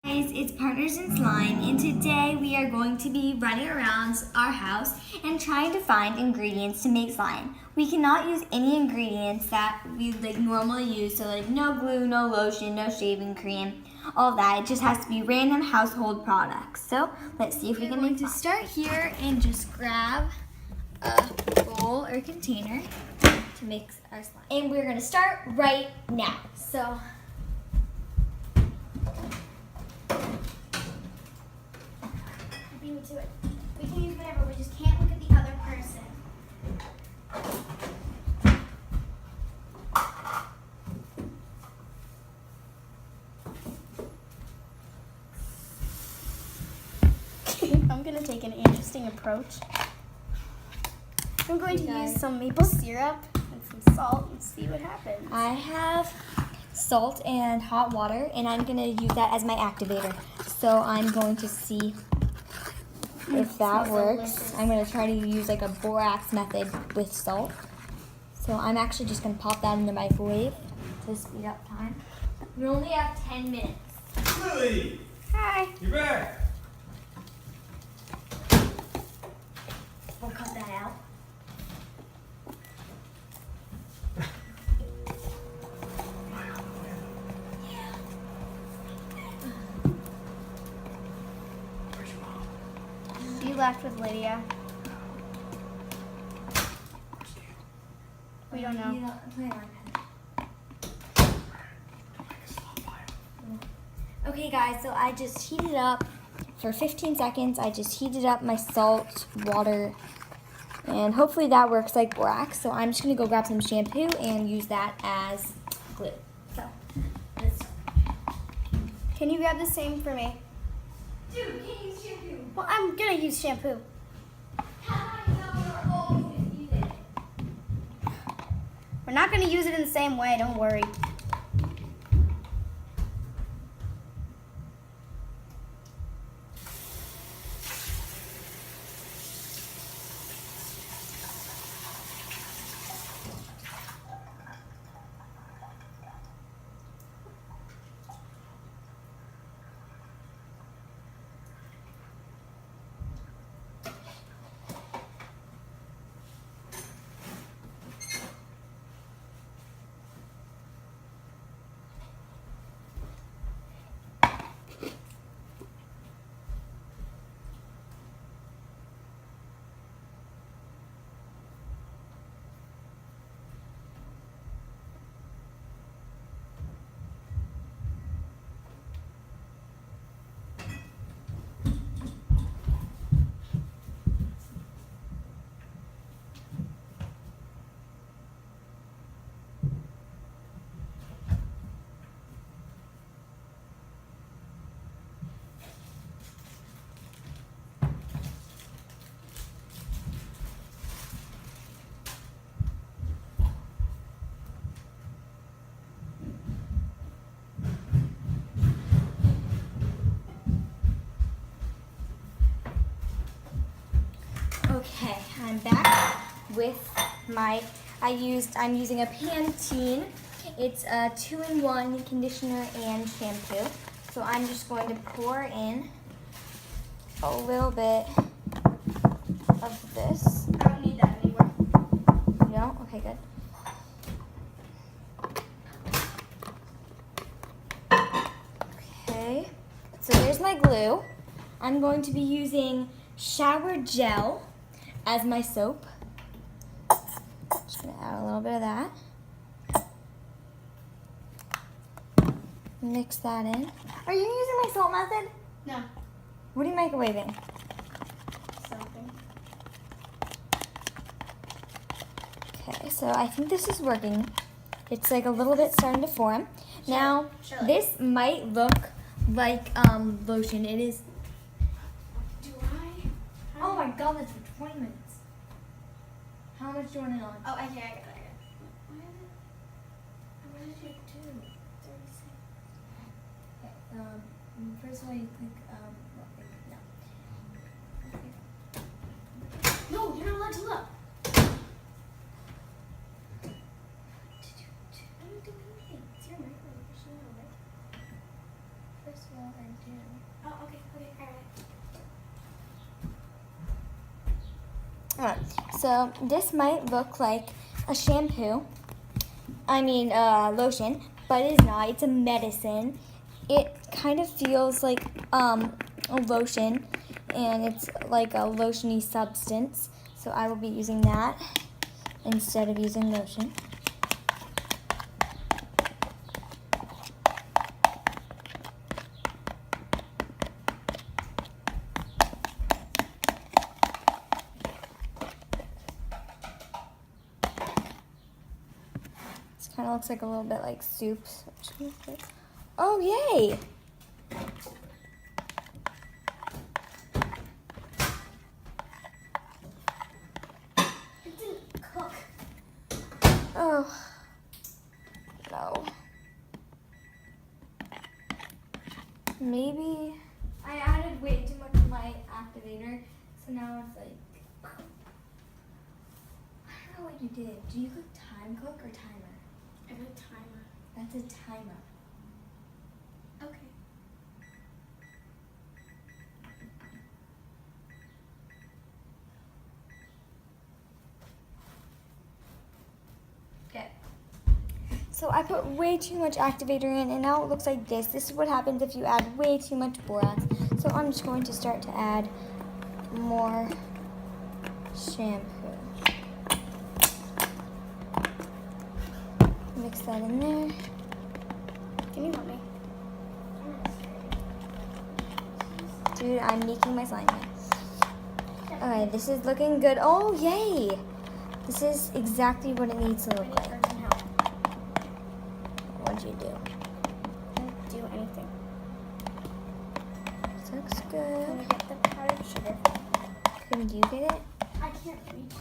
Guys, it's Partners in Slime, and today we are going to be running around our house and trying to find ingredients to make slime. We cannot use any ingredients that we normally use, so no glue, no lotion, no shaving cream, all that. It just has to be random household products. So let's see if we can make slime. Start here and just grab a bowl or container to make our slime. And we're going to start right now. So to it. We can use whatever, we just can't look at the other person. I'm going to take an interesting approach. I'm going to use some maple syrup and some salt and see what happens. I have salt and hot water, and I'm going to use that as my activator. So I'm going to see if that works. Delicious. I'm going to try to use a borax method with salt. So I'm actually just going to pop that in the microwave to speed up time. We only have 10 minutes. Lily! Hi. You're back. We'll cut that out. She left with Lydia. We don't know. Okay guys, so I just heated up for 15 seconds. I just heated up my salt, water, and hopefully that works like borax. So I'm just gonna go grab some shampoo and use that as glue. So let's start. Can you grab the same for me? Dude, we can't use shampoo. Well, I'm going to use shampoo. How do I know we're always gonna use it? We're not going to use it in the same way, don't worry. Okay, I'm back with I'm using a Pantene. It's a 2-in-1 conditioner and shampoo. So I'm just going to pour in a little bit of this. I don't need that anymore. You don't? Okay, good. Okay, so there's my glue. I'm going to be using shower gel as my soap. Just gonna add a little bit of that. Mix that in. Are you using my salt method? No. What are you microwaving? Something. Okay, so I think this is working. It's a little bit starting to form. Now, this might look like lotion. It is. Do I? Oh my god, that's for 20 minutes. How much do you want it on? Oh, okay, I got it. What did you do? 36. Okay, first of all, you click, no. No, you're not allowed to look. First of all, I did Alright, so this might look like a shampoo. Lotion, but it's not. It's a medicine. It kind of feels like a lotion, and it's like a lotiony substance. So I will be using that instead of using lotion. Kind of looks like a little bit like soup. Oh, yay! It didn't cook. Oh, no. Maybe I added way too much of my activator, so now it's like, I don't know what you did. Do you cook time cook or timer? I have a timer. That's a timer. Okay. Okay. So I put way too much activator in, and now it looks like this. This is what happens if you add way too much borax. So I'm just going to start to add more shampoo. Mix that in there. Can you help me? Dude, I'm making my slime now. Okay, this is looking good. Oh, yay! This is exactly what it needs to I look need like. urgent help. What'd you do? I didn't do anything. This looks Can good. you get the powdered sugar? Can you get it? I can't reach.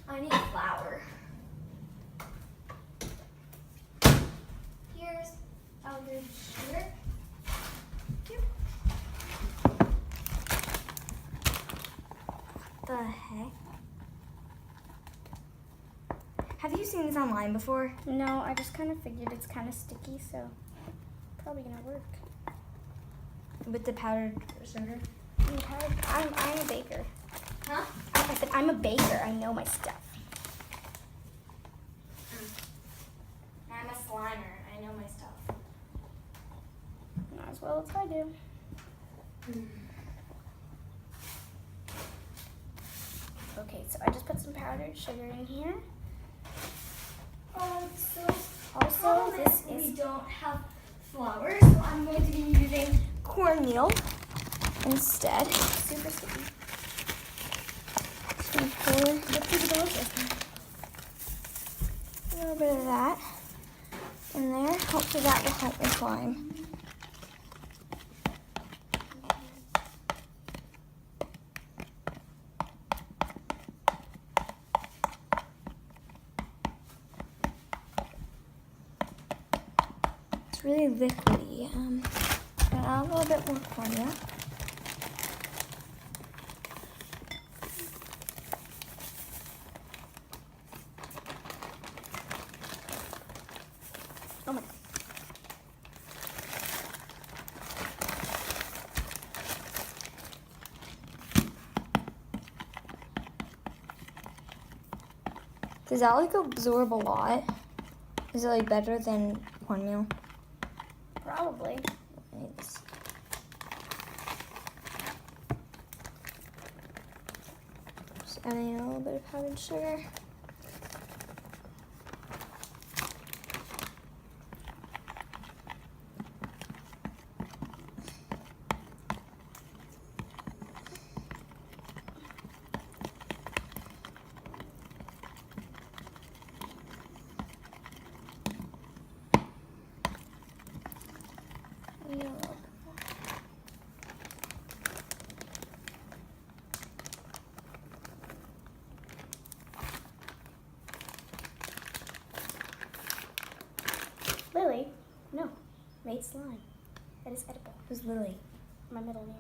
I need flour. Here's powdered sugar. Here. What the heck? Have you seen this online before? No, I just kind of figured it's kind of sticky, so probably gonna work. With the powdered sugar? I'm a baker. Huh? I said I'm a baker. I know my stuff. I'm a slimer. I know my stuff. Not as well as I do. Okay, so I just put some powdered sugar in here. Also, this we is don't have flour, so I'm going to be using cornmeal instead. super sticky. Just gonna pour Looks pretty delicious. a little bit of that in there. Hopefully that will help the slime. It's really liquidy. Gonna add a little bit more cornmeal. Oh my god. Does that like absorb a lot? Is it like better than cornmeal? Probably. It's just adding a little bit of powdered sugar. And a little bit more. Lily? No. Made slime. That is edible. Who's Lily? My middle name.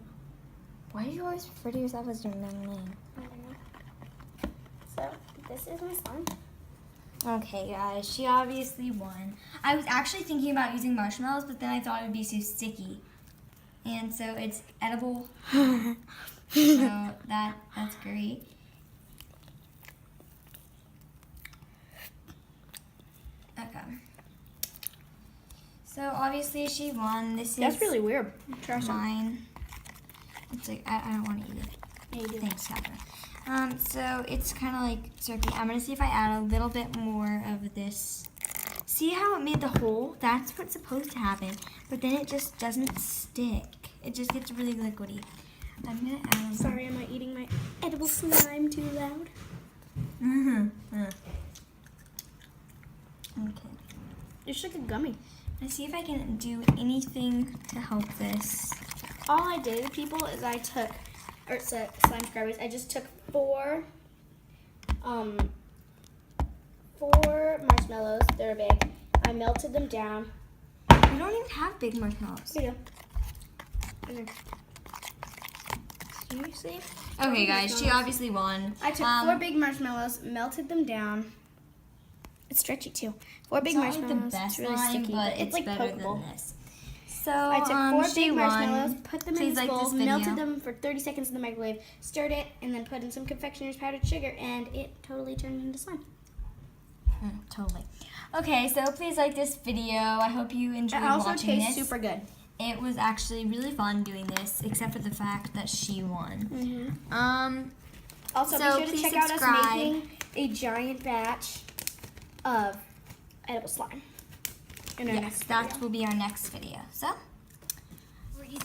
Why do you always refer to yourself as your middle name? I don't know. So, this is my slime. Okay, guys, she obviously won. I was actually thinking about using marshmallows, but then I thought it would be too sticky. And so it's edible. So that's great. Okay. So obviously she won. This That's is really weird. Try some. mine. It's like I don't want to eat it. Yeah, you do. Thanks, Catherine. So it's kind of like circular. I'm gonna see if I add a little bit more of this. See how it made the hole? That's what's supposed to happen. But then it just doesn't stick. It just gets really liquidy. I'm gonna add. Sorry, am I eating my edible slime too loud? Okay. It's like a gummy. Let's see if I can do anything to help this. All I did, people, is I took, or slime scrubbers. I just took four marshmallows. They're big. I melted them down. We don't even have big marshmallows. Here you go. Seriously? Okay, guys, she obviously won. I took 4 big marshmallows, melted them down. It's stretchy too. 4 big It's not like marshmallows. the best it's really slime, sticky, but it's it's like better pokeable. than this. So I took 4 she big marshmallows, won. put them in Please this like bowl, this video. melted them for 30 seconds in the microwave, stirred it, and then put in some confectioner's powdered sugar, and it totally turned into slime. Totally. Okay, so please like this video. I hope you enjoyed It also watching tastes this. super good. It was actually really fun doing this, except for the fact that she won. Also, So be sure to please check out us subscribe. making a giant batch of edible slime. In our Yes, next that video. will be our next video. So,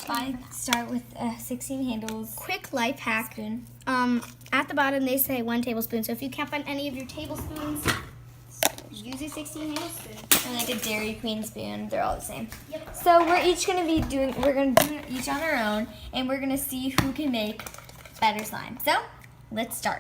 I start with 16 handles. Quick life hack. Spoon. At the bottom they say 1 tablespoon. So if you can't find any of your tablespoons, use a 16 handle spoon. Or like a Dairy Queen spoon. They're all the same. Yep. So we're each gonna be we're gonna do it each on our own, and we're gonna see who can make better slime. So let's start.